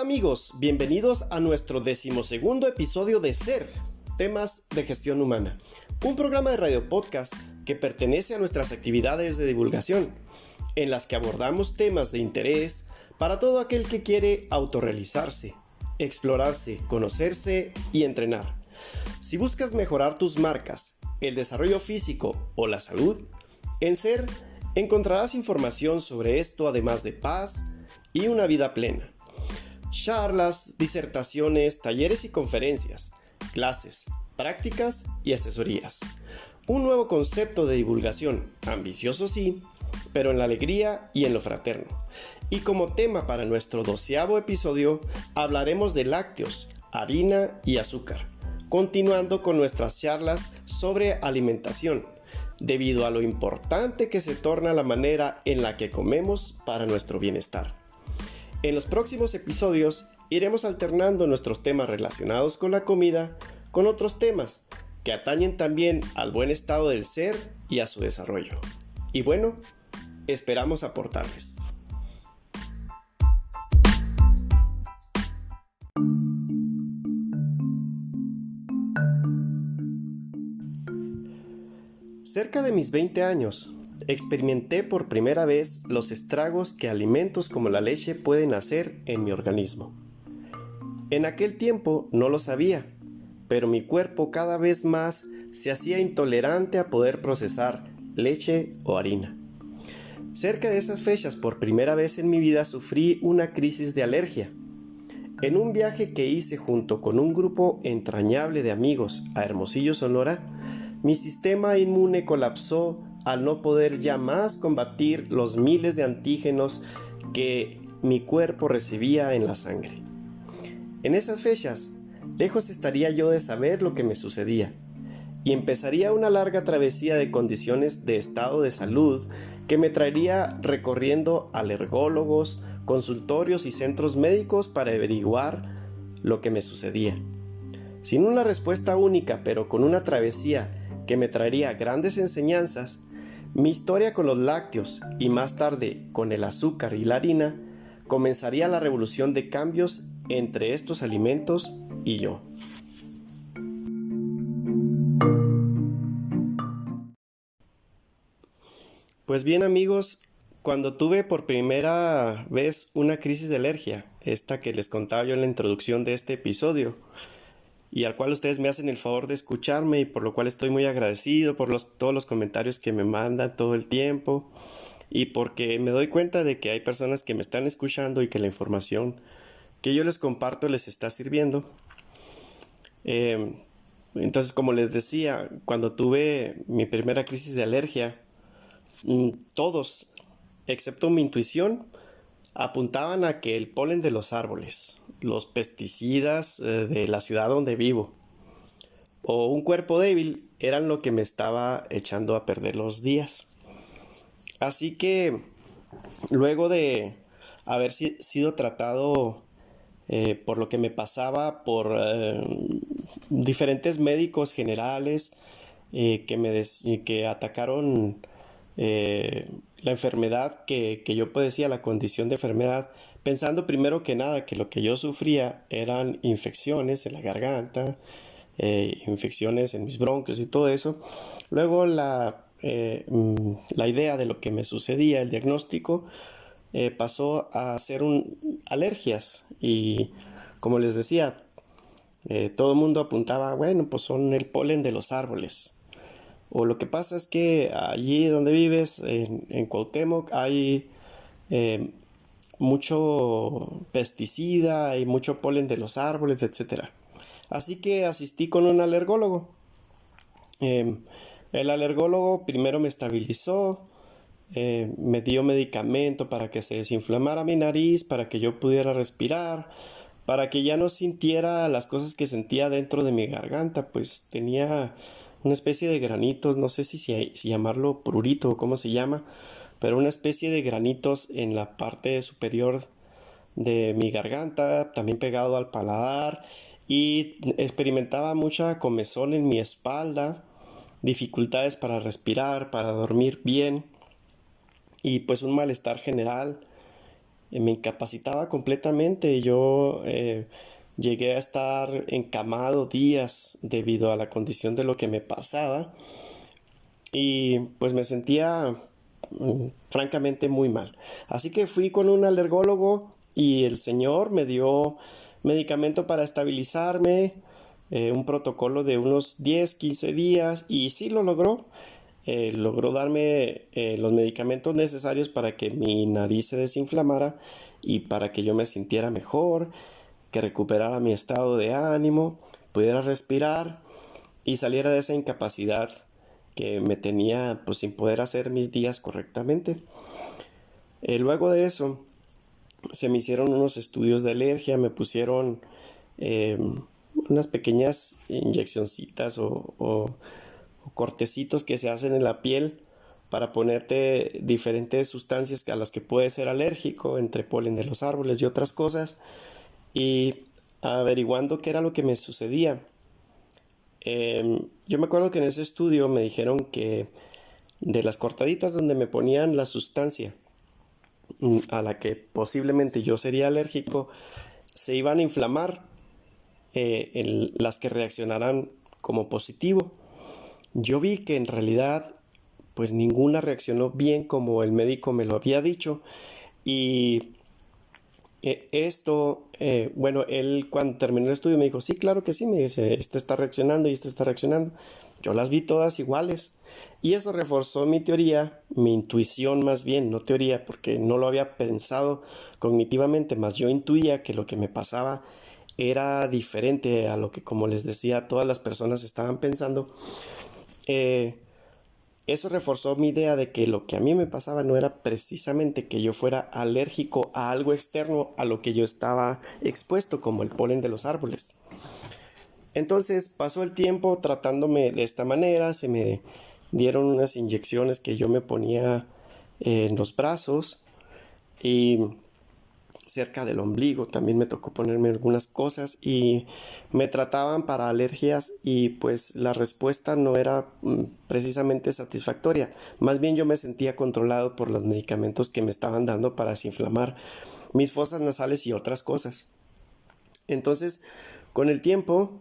amigos, bienvenidos a nuestro 12º episodio de Ser, temas de gestión humana, un programa de radio podcast que pertenece a nuestras actividades de divulgación, en las que abordamos temas de interés para todo aquel que quiere autorrealizarse, explorarse, conocerse y entrenar. Si buscas mejorar tus marcas, el desarrollo físico o la salud, en Ser encontrarás información sobre esto, además de paz y una vida plena. Charlas, disertaciones, talleres y conferencias, clases, prácticas y asesorías. Un nuevo concepto de divulgación, ambicioso sí, pero en la alegría y en lo fraterno. Y como tema para nuestro 12º episodio, hablaremos de lácteos, harina y azúcar, continuando con nuestras charlas sobre alimentación, debido a lo importante que se torna la manera en la que comemos para nuestro bienestar. En los próximos episodios iremos alternando nuestros temas relacionados con la comida con otros temas que atañen también al buen estado del ser y a su desarrollo. Y bueno, esperamos aportarles. Cerca de mis 20 años, experimenté por primera vez los estragos que alimentos como la leche pueden hacer en mi organismo. En aquel tiempo no lo sabía, pero mi cuerpo cada vez más se hacía intolerante a poder procesar leche o harina. Cerca de esas fechas, por primera vez en mi vida, sufrí una crisis de alergia. En un viaje que hice junto con un grupo entrañable de amigos a Hermosillo, Sonora, mi sistema inmune colapsó al no poder ya más combatir los miles de antígenos que mi cuerpo recibía en la sangre. En esas fechas, lejos estaría yo de saber lo que me sucedía, y empezaría una larga travesía de condiciones de estado de salud que me traería recorriendo alergólogos, consultorios y centros médicos para averiguar lo que me sucedía. Sin una respuesta única, pero con una travesía que me traería grandes enseñanzas, mi historia con los lácteos y más tarde con el azúcar y la harina comenzaría la revolución de cambios entre estos alimentos y yo. Pues bien amigos, cuando tuve por primera vez una crisis de alergia, esta que les contaba yo en la introducción de este episodio, y al cual ustedes me hacen el favor de escucharme y por lo cual estoy muy agradecido por todos los comentarios que me mandan todo el tiempo y porque me doy cuenta de que hay personas que me están escuchando y que la información que yo les comparto les está sirviendo. Entonces, como les decía, cuando tuve mi primera crisis de alergia, todos, excepto mi intuición, apuntaban a que el polen de los árboles, los pesticidas de la ciudad donde vivo o un cuerpo débil eran lo que me estaba echando a perder los días. Así que luego de haber sido tratado por lo que me pasaba por diferentes médicos generales que atacaron la enfermedad que yo padecía, la condición de enfermedad, pensando primero que nada que lo que yo sufría eran infecciones en la garganta, infecciones en mis bronquios y todo eso. Luego la idea de lo que me sucedía, el diagnóstico, pasó a ser alergias y como les decía, todo el mundo apuntaba, bueno, pues son el polen de los árboles. O lo que pasa es que allí donde vives, en Cuauhtémoc, hay mucho pesticida y mucho polen de los árboles, etc. Así que asistí con un alergólogo. El alergólogo primero me estabilizó, me dio medicamento para que se desinflamara mi nariz, para que yo pudiera respirar, para que ya no sintiera las cosas que sentía dentro de mi garganta, pues tenía una especie de granitos, no sé si llamarlo prurito o cómo se llama, pero una especie de granitos en la parte superior de mi garganta, también pegado al paladar, y experimentaba mucha comezón en mi espalda, dificultades para respirar, para dormir bien, y pues un malestar general. me incapacitaba completamente. Yo llegué a estar encamado días debido a la condición de lo que me pasaba y pues me sentía francamente muy mal. Así que fui con un alergólogo y el señor me dio medicamento para estabilizarme, un protocolo de unos 10 15 días y sí lo logró. Logró darme los medicamentos necesarios para que mi nariz se desinflamara y para que yo me sintiera mejor, que recuperara mi estado de ánimo, pudiera respirar y saliera de esa incapacidad que me tenía pues sin poder hacer mis días correctamente. Luego de eso se me hicieron unos estudios de alergia, me pusieron eh, unas pequeñas inyeccioncitas o cortecitos que se hacen en la piel para ponerte diferentes sustancias a las que puedes ser alérgico, entre polen de los árboles y otras cosas, y averiguando qué era lo que me sucedía. Yo me acuerdo que en ese estudio me dijeron que de las cortaditas donde me ponían la sustancia a la que posiblemente yo sería alérgico, se iban a inflamar las que reaccionaran como positivo. Yo vi que en realidad pues ninguna reaccionó bien como el médico me lo había dicho y bueno, él cuando terminó el estudio me dijo, sí, claro que sí, me dice, este está reaccionando y este está reaccionando. Yo las vi todas iguales y eso reforzó mi teoría, mi intuición más bien, no teoría, porque no lo había pensado cognitivamente, más yo intuía que lo que me pasaba era diferente a lo que, como les decía, todas las personas estaban pensando. Eh, Eso reforzó mi idea de que lo que a mí me pasaba no era precisamente que yo fuera alérgico a algo externo a lo que yo estaba expuesto, como el polen de los árboles. Entonces pasó el tiempo tratándome de esta manera, se me dieron unas inyecciones que yo me ponía en los brazos y cerca del ombligo también me tocó ponerme algunas cosas y me trataban para alergias y pues la respuesta no era precisamente satisfactoria. Más bien yo me sentía controlado por los medicamentos que me estaban dando para desinflamar mis fosas nasales y otras cosas. Entonces, con el tiempo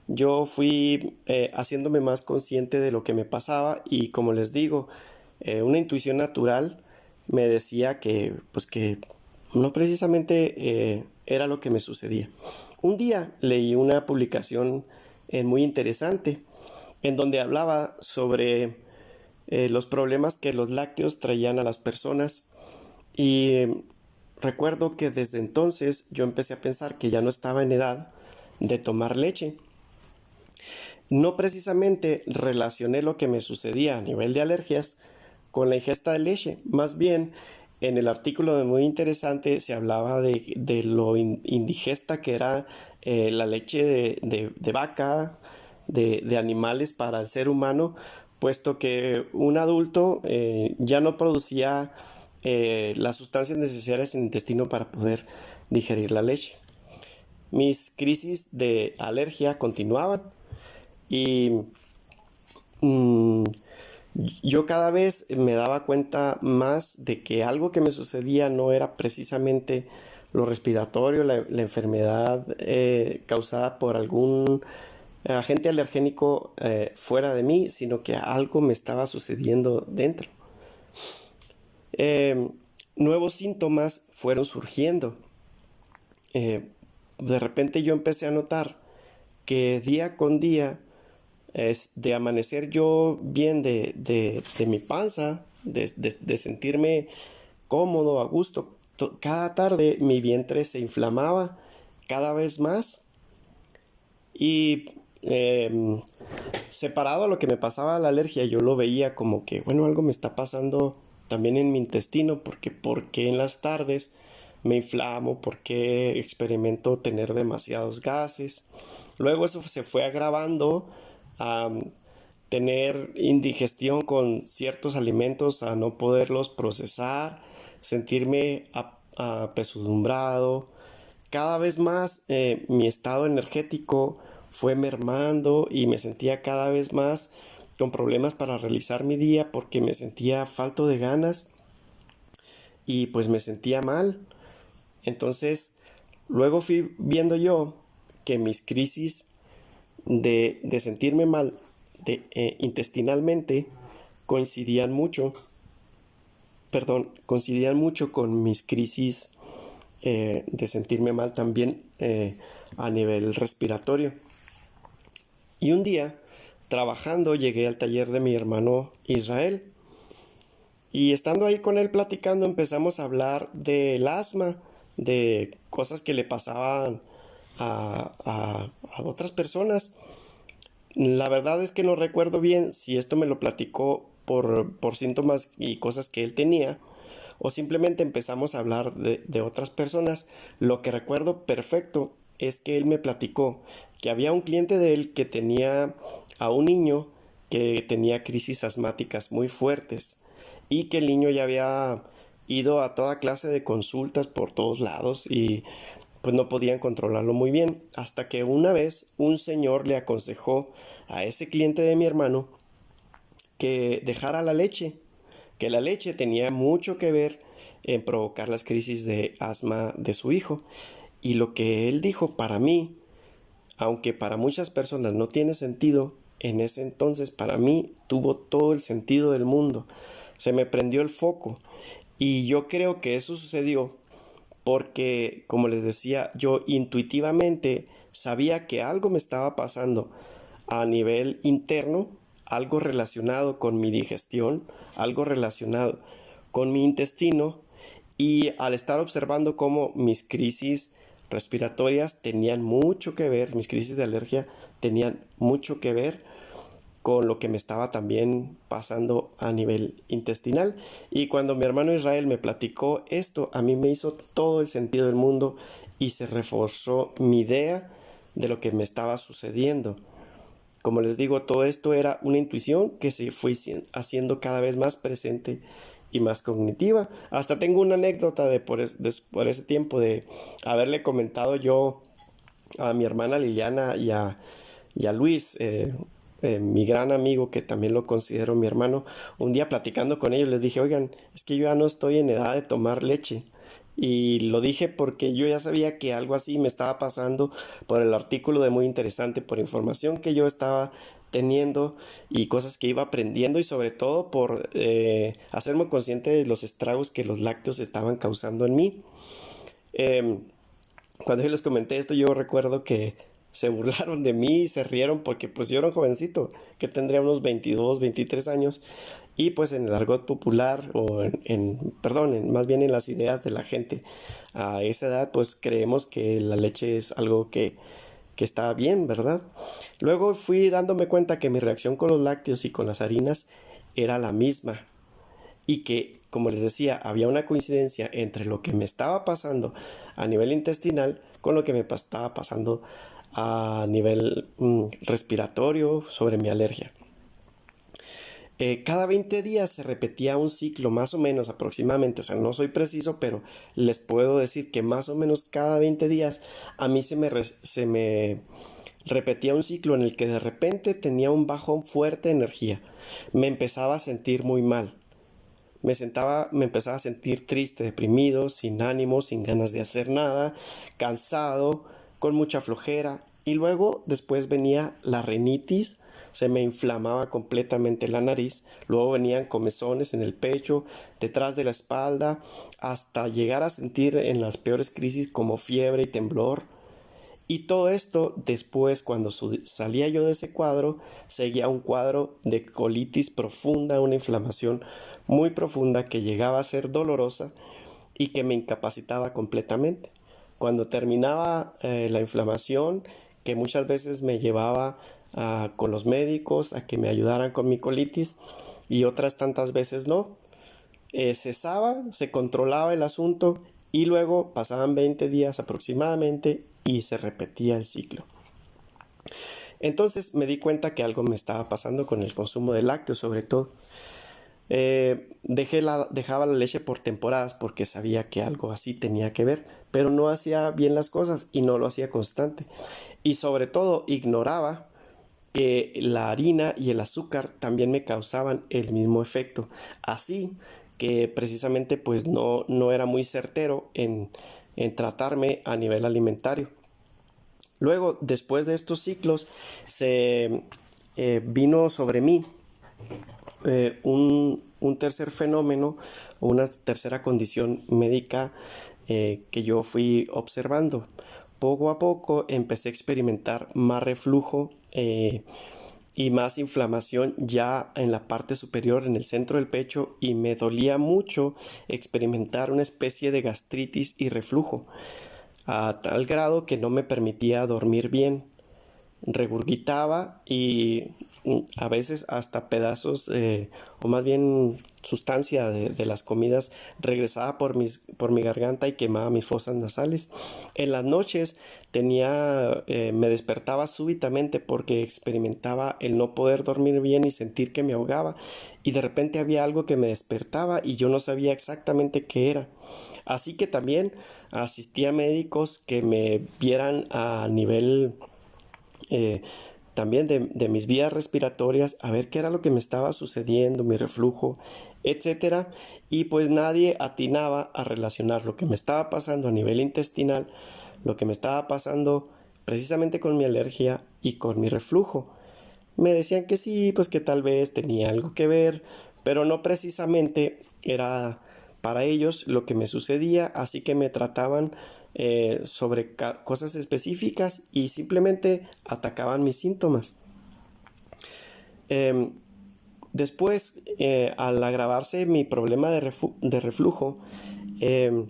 yo fui haciéndome más consciente de lo que me pasaba y como les digo, una intuición natural me decía que pues que no precisamente era lo que me sucedía. Un día leí una publicación muy interesante en donde hablaba sobre los problemas que los lácteos traían a las personas y recuerdo que desde entonces yo empecé a pensar que ya no estaba en edad de tomar leche. No precisamente relacioné lo que me sucedía a nivel de alergias con la ingesta de leche, más bien en el artículo de muy interesante se hablaba de lo indigesta que era la leche de vaca, de animales para el ser humano, puesto que un adulto ya no producía las sustancias necesarias en el intestino para poder digerir la leche. Mis crisis de alergia continuaban y mm, yo cada vez me daba cuenta más de que algo que me sucedía no era precisamente lo respiratorio, la enfermedad causada por algún agente alergénico fuera de mí, sino que algo me estaba sucediendo dentro. Eh, Nuevos síntomas fueron surgiendo. Eh, de repente yo empecé a notar que día con día es de amanecer yo bien de mi panza, de sentirme cómodo, a gusto. Cada tarde mi vientre se inflamaba cada vez más y separado a lo que me pasaba a la alergia, yo lo veía como que, bueno, algo me está pasando también en mi intestino, porque en las tardes me inflamo, porque experimento tener demasiados gases. Luego eso se fue agravando a tener indigestión con ciertos alimentos, a no poderlos procesar, sentirme apesadumbrado. Cada vez más mi estado energético fue mermando y me sentía cada vez más con problemas para realizar mi día porque me sentía falto de ganas y pues me sentía mal. Entonces, luego fui viendo yo que mis crisis de sentirme mal intestinalmente coincidían mucho, coincidían mucho con mis crisis de sentirme mal también a nivel respiratorio. Y un día, trabajando, llegué al taller de mi hermano Israel. Y estando ahí con él platicando, empezamos a hablar del asma, de cosas que le pasaban a otras personas. La verdad es que no recuerdo bien si esto me lo platicó por síntomas y cosas que él tenía, o simplemente empezamos a hablar de otras personas. Lo que recuerdo perfecto es que él me platicó que había un cliente de él que tenía a un niño que tenía crisis asmáticas muy fuertes y que el niño ya había ido a toda clase de consultas por todos lados y pues no podían controlarlo muy bien, hasta que una vez un señor le aconsejó a ese cliente de mi hermano que dejara la leche, que la leche tenía mucho que ver en provocar las crisis de asma de su hijo. Y lo que él dijo para mí, aunque para muchas personas no tiene sentido, en ese entonces para mí tuvo todo el sentido del mundo. Se me prendió el foco y yo creo que eso sucedió porque, como les decía, yo intuitivamente sabía que algo me estaba pasando a nivel interno, algo relacionado con mi digestión, algo relacionado con mi intestino, y al estar observando cómo mis crisis respiratorias tenían mucho que ver, mis crisis de alergia tenían mucho que ver con lo que me estaba también pasando a nivel intestinal. Y cuando mi hermano Israel me platicó esto, a mí me hizo todo el sentido del mundo y se reforzó mi idea de lo que me estaba sucediendo. Como les digo, todo esto era una intuición que se fue haciendo cada vez más presente y más cognitiva. Hasta tengo una anécdota por ese tiempo de haberle comentado yo a mi hermana Liliana y a Luis, mi gran amigo, que también lo considero mi hermano. Un día platicando con ellos les dije, oigan, es que yo ya no estoy en edad de tomar leche. Y lo dije porque yo ya sabía que algo así me estaba pasando por el artículo de Muy Interesante, por información que yo estaba teniendo y cosas que iba aprendiendo, y sobre todo por hacerme consciente de los estragos que los lácteos estaban causando en mí. Em, Cuando yo les comenté esto, yo recuerdo que se burlaron de mí y se rieron porque pues yo era un jovencito que tendría unos 22, 23 años, y pues en el argot popular o más bien en las ideas de la gente a esa edad, pues creemos que la leche es algo que está bien, ¿verdad? Luego fui dándome cuenta que mi reacción con los lácteos y con las harinas era la misma, y que, como les decía, había una coincidencia entre lo que me estaba pasando a nivel intestinal con lo que me estaba pasando a nivel respiratorio sobre mi alergia. Cada 20 días se repetía un ciclo, más o menos aproximadamente, o sea, no soy preciso, pero les puedo decir que más o menos cada 20 días a mí se me repetía un ciclo en el que de repente tenía un bajón fuerte de energía, me empezaba a sentir muy mal. Me empezaba a sentir triste, deprimido, sin ánimo, sin ganas de hacer nada, cansado, con mucha flojera. Y luego después venía la rinitis, se me inflamaba completamente la nariz, luego venían comezones en el pecho, detrás de la espalda, hasta llegar a sentir en las peores crisis como fiebre y temblor. Y todo esto después, cuando salía yo de ese cuadro, seguía un cuadro de colitis profunda, una inflamación muy profunda que llegaba a ser dolorosa y que me incapacitaba completamente. Cuando terminaba la inflamación, que muchas veces me llevaba con los médicos a que me ayudaran con mi colitis, y otras tantas veces no, cesaba, se controlaba el asunto y luego pasaban 20 días aproximadamente y se repetía el ciclo. Entonces me di cuenta que algo me estaba pasando con el consumo de lácteos, sobre todo. Dejaba la leche por temporadas porque sabía que algo así tenía que ver, pero no hacía bien las cosas y no lo hacía constante. Y sobre todo ignoraba que la harina y el azúcar también me causaban el mismo efecto. Así que precisamente pues no era muy certero en tratarme a nivel alimentario. Luego, después de estos ciclos, se vino sobre mí un tercer fenómeno, una tercera condición médica que yo fui observando. Poco a poco empecé a experimentar más reflujo y más inflamación ya en la parte superior, en el centro del pecho, y me dolía mucho experimentar una especie de gastritis y reflujo, a tal grado que no me permitía dormir bien. Regurgitaba y a veces hasta pedazos o más bien sustancia de las comidas regresaba por mi garganta y quemaba mis fosas nasales. En las noches me despertaba súbitamente porque experimentaba el no poder dormir bien y sentir que me ahogaba, y de repente había algo que me despertaba y yo no sabía exactamente qué era. Así que también asistí a médicos que me vieran a nivel eh, también de mis vías respiratorias, a ver qué era lo que me estaba sucediendo, mi reflujo, etcétera. Y pues nadie atinaba a relacionar lo que me estaba pasando a nivel intestinal, lo que me estaba pasando precisamente con mi alergia y con mi reflujo. Me decían que sí, pues que tal vez tenía algo que ver, pero no precisamente era para ellos lo que me sucedía, así que me trataban sobre cosas específicas y simplemente atacaban mis síntomas. Em, Después, al agravarse mi problema de reflujo, em,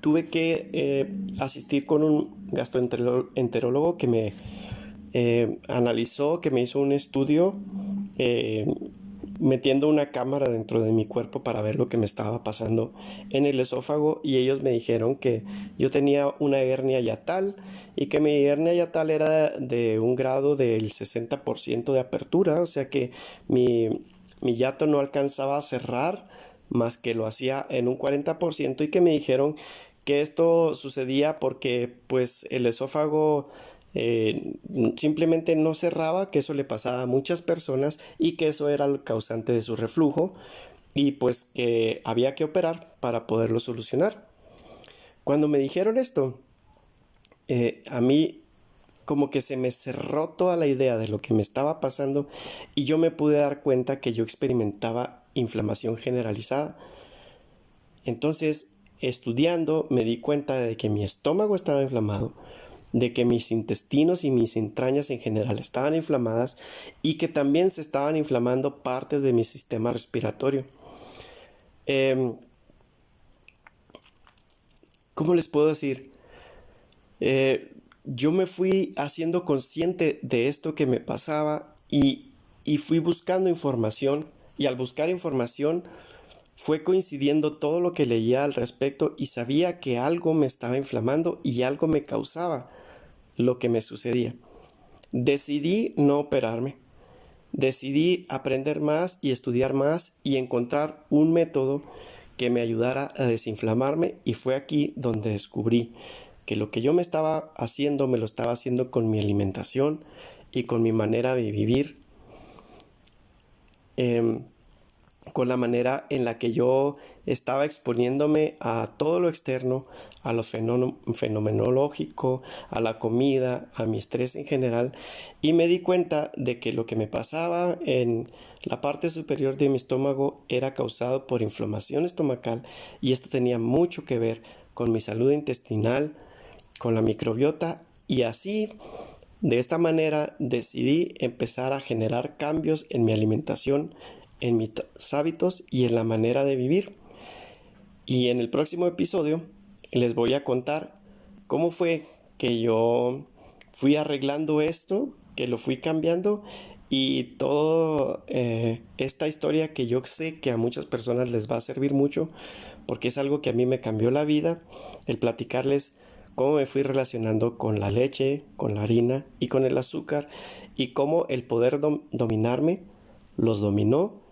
tuve que asistir con un gastroenterólogo que me analizó, que me hizo un estudio eh, metiendo una cámara dentro de mi cuerpo para ver lo que me estaba pasando en el esófago, y ellos me dijeron que yo tenía una hernia yatal y que mi hernia yatal era de un grado del 60% de apertura, o sea que mi yato no alcanzaba a cerrar más que lo hacía en un 40%, y que me dijeron que esto sucedía porque pues el esófago simplemente no cerraba, que eso le pasaba a muchas personas y que eso era el causante de su reflujo, y pues que había que operar para poderlo solucionar. Cuando me dijeron esto, a mí como que se me cerró toda la idea de lo que me estaba pasando, y yo me pude dar cuenta que yo experimentaba inflamación generalizada. Entonces, estudiando, me di cuenta de que mi estómago estaba inflamado, de que mis intestinos y mis entrañas en general estaban inflamadas, y que también se estaban inflamando partes de mi sistema respiratorio. Em, ¿Cómo les puedo decir? Eh, yo me fui haciendo consciente de esto que me pasaba, y fui buscando información, y al buscar información fue coincidiendo todo lo que leía al respecto, y sabía que algo me estaba inflamando y algo me causaba lo que me sucedía. Decidí no operarme. Decidí aprender más y estudiar más y encontrar un método que me ayudara a desinflamarme, y fue aquí donde descubrí que lo que yo me estaba haciendo me lo estaba haciendo con mi alimentación y con mi manera de vivir, em, con la manera en la que yo estaba exponiéndome a todo lo externo, a lo fenomenológico, a la comida, a mi estrés en general, y me di cuenta de que lo que me pasaba en la parte superior de mi estómago era causado por inflamación estomacal, y esto tenía mucho que ver con mi salud intestinal, con la microbiota, y así, de esta manera, decidí empezar a generar cambios en mi alimentación, en mis hábitos y en la manera de vivir. Y en el próximo episodio les voy a contar cómo fue que yo fui arreglando esto, que lo fui cambiando, y toda esta historia que yo sé que a muchas personas les va a servir mucho, porque es algo que a mí me cambió la vida, el platicarles cómo me fui relacionando con la leche, con la harina y con el azúcar, y cómo el poder dominarme los dominó,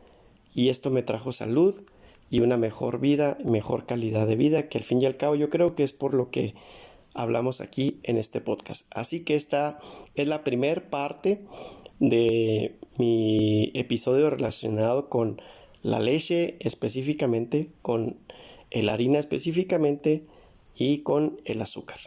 y esto me trajo salud y una mejor vida, mejor calidad de vida, que al fin y al cabo yo creo que es por lo que hablamos aquí en este podcast. Así que esta es la primera parte de mi episodio relacionado con la leche específicamente, con la harina específicamente, y con el azúcar.